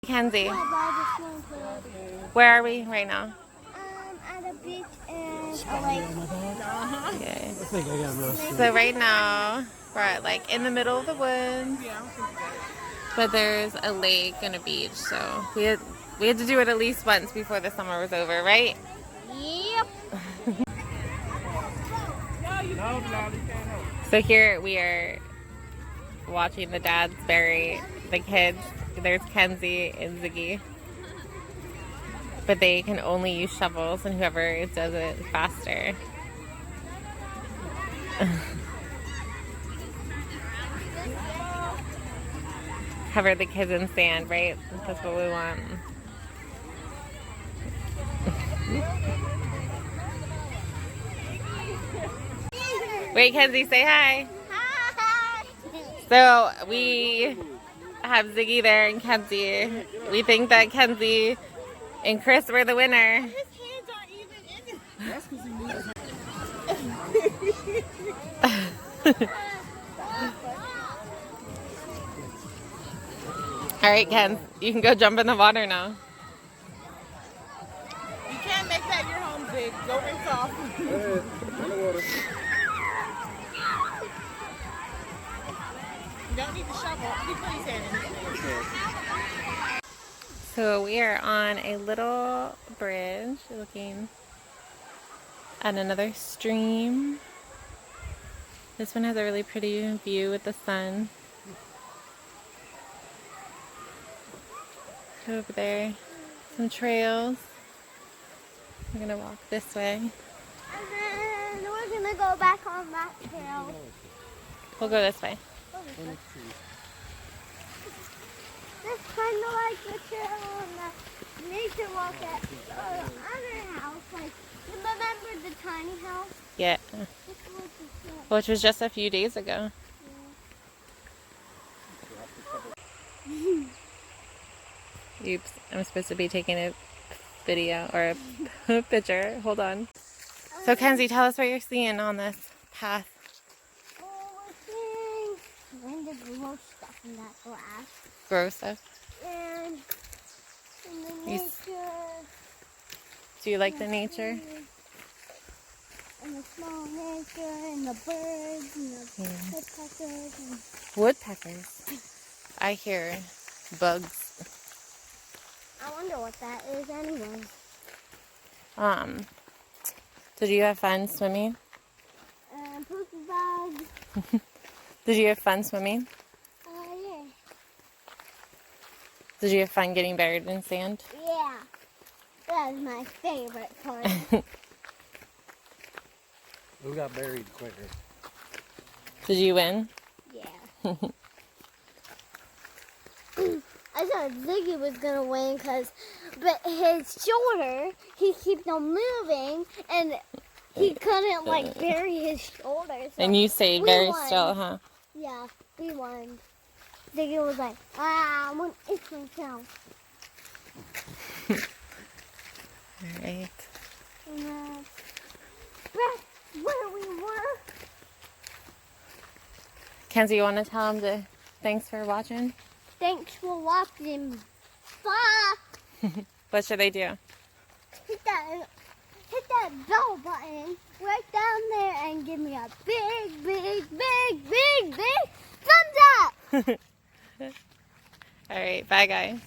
Kenzie, where are we right now? At a beach and a lake. Okay. So right now we're like in the middle of the woods, but there's a lake and a beach. So we had to do it at least once before the summer was over, right? Yep. So here we are watching the dads bury the kids. There's Kenzie and Ziggy. But they can only use shovels, and whoever does it faster. Cover the kids in sand, right? That's what we want. Wait, Kenzie, say hi. Hi. So we have Ziggy there and Kenzie. We think that Kenzie and Chris were the winner. His hands aren't even in it. That's because he needs All right, Ken, you can go jump in the water now. You can't make that your home, Zig. Go rinse off. You don't need the shovel. He put his hand in it. So we are on a little bridge looking at another stream. This one has a really pretty view with the sun. Over there, some trails. We're gonna walk this way. And then we're gonna go back on that trail. We'll go this way. It's kind of like the trail on the nature walk at other house. Like, you remember the tiny house? Yeah. This was the trail. Which was just a few days ago. Oops, I'm supposed to be taking a video or a picture. Hold on. So Kenzie, tell us what you're seeing on this path. Oh, we're seeing kind of gross stuff in that glass. Gross stuff. And in the nature. Do you like the nature? And the small nature and the birds and the woodpeckers. And Woodpeckers. I hear bugs. I wonder what that is anyway. Did you have fun swimming? And poopy bugs. Did you have fun swimming? Yeah. Did you have fun getting buried in sand? Yeah. That is my favorite part. Who got buried quicker? Did you win? Yeah. I thought Ziggy was gonna win but his shoulder, he keeps on moving, and he couldn't like bury his shoulder. So And you stayed very still, huh? Yeah, we won. Ziggy was like, I want to itch myself. Alright. And that's where we were. Kenzie, you want to tell them thanks for watching? Thanks for watching. Bye. What should they do? Hit that bell button right down there and give me a big, big, big, big, big thumbs up. Alright, bye guys.